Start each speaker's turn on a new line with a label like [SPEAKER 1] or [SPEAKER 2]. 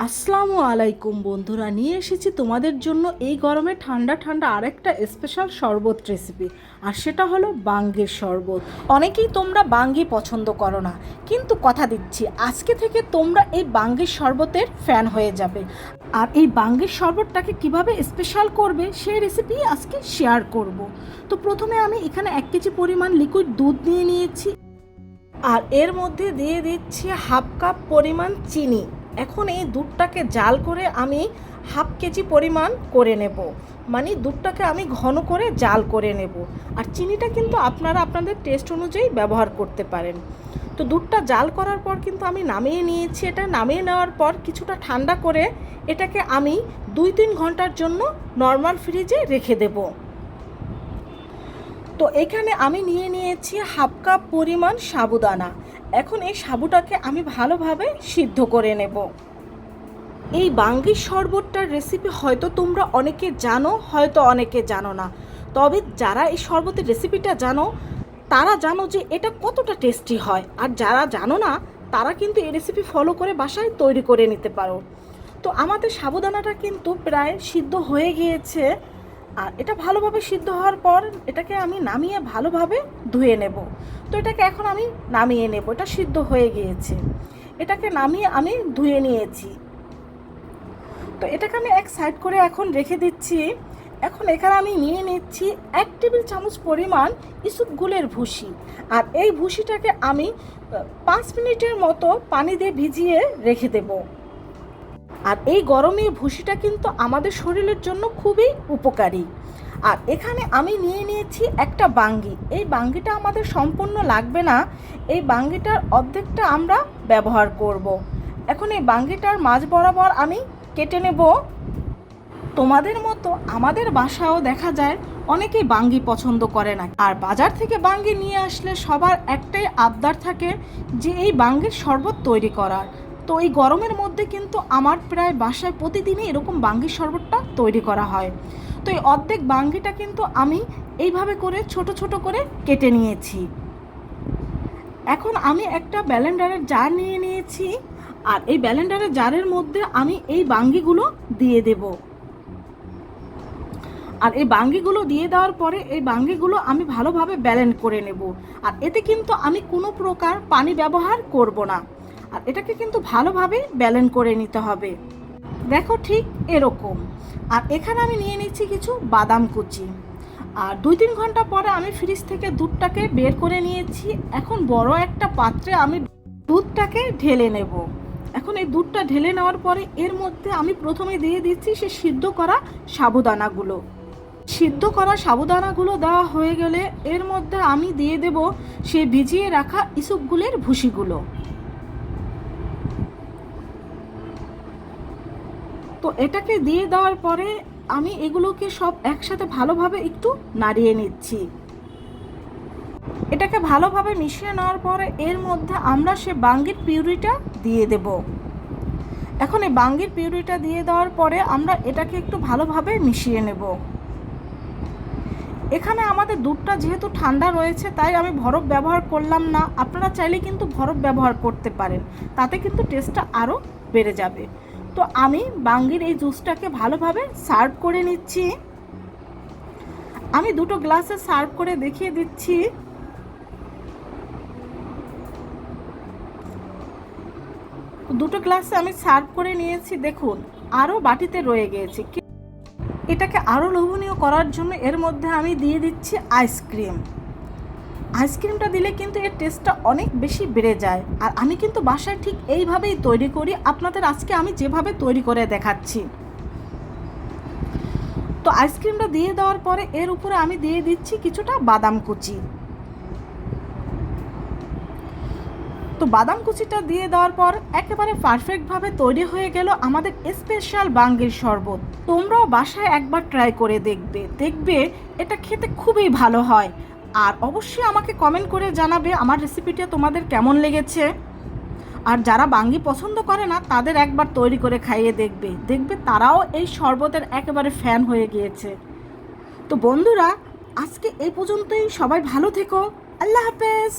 [SPEAKER 1] আসসালামু আলাইকুম বন্ধুরা, নিয়ে এসেছি তোমাদের জন্য এই গরমে ঠান্ডা ঠান্ডা আরেকটা স্পেশাল শরবত রেসিপি। আর সেটা হলো বাঙ্গির শরবত। অনেকেই তোমরা বাঙ্গি পছন্দ করো না, কিন্তু কথা দিচ্ছি আজকে থেকে তোমরা এই বাঙ্গির শরবতের ফ্যান হয়ে যাবে। আর এই বাঙ্গির শরবতটাকে কিভাবে স্পেশাল করবে সেই রেসিপি আজকে শেয়ার করব। তো প্রথমে আমি এখানে 1 কেজি পরিমাণ লিকুইড দুধ নিয়ে নিয়েছি, আর এর মধ্যে দিয়ে দিচ্ছি হাফ কাপ পরিমাণ চিনি। এখন এই দুধটাকে জাল করে আমি হাফ কেজি পরিমাণ করে নেব, মানে দুধটাকে আমি ঘন করে জাল করে নেব। আর চিনিটা কিন্তু আপনারা আপনাদের টেস্ট অনুযায়ী ব্যবহার করতে পারেন। তো দুধটা জাল করার পর কিন্তু আমি নামিয়ে নিয়েছি। এটা নামিয়ে নেওয়ার পর কিছুটা ঠান্ডা করে এটাকে আমি 2-3 ঘন্টার জন্য নর্মাল ফ্রিজে রেখে দেবো। তো এখানে আমি নিয়ে নিয়েছি হাফ কাপ পরিমাণ সাবুদানা। এখন এই সাবুটাকে আমি ভালোভাবে সিদ্ধ করে নেব। এই বাঙ্গির শরবতটার রেসিপি হয়তো তোমরা অনেকে জানো, হয়তো অনেকে জানো না। তবে যারা এই শরবতের রেসিপিটা জানো তারা জানো যে এটা কতটা টেস্টি হয়, আর যারা জানো না তারা কিন্তু এই রেসিপি ফলো করে বাসায় তৈরি করে নিতে পারো। তো আমাদের সাবুদানাটা কিন্তু প্রায় সিদ্ধ হয়ে গিয়েছে। আর এটা ভালোভাবে সিদ্ধ হওয়ার পর এটাকে আমি নামিয়ে ভালোভাবে ধুয়ে নেব। তো এটাকে এখন আমি নামিয়ে নেব, এটা সিদ্ধ হয়ে গিয়েছে। এটাকে নামিয়ে আমি ধুয়ে নিয়েছি। তো এটাকে আমি এক সাইড করে এখন রেখে দিচ্ছি। এখন এখানে আমি নিয়ে নিচ্ছি 1 টেবিল চামচ পরিমাণ ইসবগুলের ভুসি। আর এই ভুসিটাকে আমি 5 মিনিটের মতো পানি দিয়ে ভিজিয়ে রেখে দেব। আর এই গরমে ভুসিটা কিন্তু আমাদের শরীরের জন্য খুবই উপকারী। আর এখানে আমি নিয়ে নিয়েছি একটা বাঙ্গি। এই বাঙ্গিটা আমাদের সম্পূর্ণ লাগবে না, এই বাঙ্গিটার অর্ধেকটা আমরা ব্যবহার করব। এখন এই বাঙ্গিটার মাঝ বরাবর আমি কেটে নেব। তোমাদের মতো আমাদের বাসায়ও দেখা যায় অনেকেই বাঙ্গি পছন্দ করে না। আর বাজার থেকে বাঙ্গি নিয়ে আসলে সবার একটাই আবদার থাকে যে এই বাঙ্গির শরবত তৈরি করার। তো এই গরমের মধ্যে কিন্তু আমার প্রায় বাসায় প্রতিদিনই এরকম বাঙ্গির শরবতটা তৈরি করা হয়। তো এই অর্ধেক বাঙ্গিটা কিন্তু আমি এইভাবে করে ছোট ছোট করে কেটে নিয়েছি। এখন আমি একটা ব্লেন্ডারের জার নিয়ে নিয়েছি, আর এই ব্লেন্ডারের জারের মধ্যে আমি এই বাঙ্গিগুলো দিয়ে দেব। আর এই বাঙ্গিগুলো দিয়ে দেওয়ার পরে এই বাঙ্গিগুলো আমি ভালোভাবে ব্লেন্ড করে নেব। আর এতে কিন্তু আমি কোনো প্রকার পানি ব্যবহার করব না। আর এটাকে কিন্তু ভালোভাবে ব্লেন্ড করে নিতে হবে, দেখো ঠিক এরকম। আর এখানে আমি নিয়ে নিচ্ছি কিছু বাদাম কুচি। আর 2-3 ঘন্টা পরে আমি ফ্রিজ থেকে দুধটাকে বের করে নিয়েছি। এখন বড় একটা পাত্রে আমি দুধটাকে ঢেলে নেব। এখন এই দুধটা ঢেলে নেওয়ার পরে এর মধ্যে আমি প্রথমে দিয়ে দিচ্ছি সে সিদ্ধ করা সাবুদানাগুলো। সিদ্ধ করা সাবুদানাগুলো দেওয়া হয়ে গেলে এর মধ্যে আমি দিয়ে দেব সে ভিজিয়ে রাখা ইসবগুলের ভুসিগুলো। তো এটাকে দিয়ে দেওয়ার পরে আমি এগুলোকে সব একসাথে ভালোভাবে একটু নাড়িয়ে নিচ্ছি। এটাকে ভালোভাবে মিশিয়ে নেওয়ার পরে এর মধ্যে আমরা সে বাঙ্গির পিউরিটা দিয়ে দেব। এখন এই বাঙ্গির পিউরিটা দিয়ে দেওয়ার পরে আমরা এটাকে একটু ভালোভাবে মিশিয়ে নেব। এখানে আমাদের দুধটা যেহেতু ঠান্ডা রয়েছে তাই আমি বরফ ব্যবহার করলাম না। আপনারা চাইলে কিন্তু বরফ ব্যবহার করতে পারেন, তাতে কিন্তু টেস্টটা আরও বেড়ে যাবে। তো আমি বাঙ্গির এই জুসটাকে ভালোভাবে সার্ভ করে নিচ্ছি। আমি 2টো গ্লাসে সার্ভ করে দেখিয়ে দিচ্ছি। দুটো গ্লাসে আমি সার্ভ করে নিয়েছি, দেখুন আরও বাটিতে রয়ে গিয়েছে। এটাকে আরও লোভনীয় করার জন্য এর মধ্যে আমি দিয়ে দিচ্ছি আইসক্রিম। আইসক্রিমটা দিলে কিন্তু এর টেস্টটা অনেক বেশি বেড়ে যায়। আর আমি কিন্তু বাসায় ঠিক এইভাবেই তৈরি করি, আপনাদের আজকে আমি যেভাবে তৈরি করে দেখাচ্ছি। তো আইসক্রিমটা দিয়ে দেওয়ার পরে এর উপরে আমি দিয়ে দিচ্ছি কিছুটা বাদাম কুচি। তো বাদাম কুচিটা দিয়ে দেওয়ার পর একেবারে পারফেক্টভাবে তৈরি হয়ে গেল আমাদের স্পেশাল বাঙ্গির শরবত। তোমরাও বাসায় একবার ট্রাই করে দেখবে এটা খেতে খুবই ভালো হয়। আর অবশ্যই আমাকে কমেন্ট করে জানাবে আমার রেসিপিটা তোমাদের কেমন লেগেছে। আর যারা বাঙ্গি পছন্দ করে না তাদের একবার তৈরি করে খাইয়ে দেখবে তারাও এই শরবতের একেবারে ফ্যান হয়ে গিয়েছে। তো বন্ধুরা, আজকে এই পর্যন্তই। সবাই ভালো থেকো। আল্লাহ হাফেজ।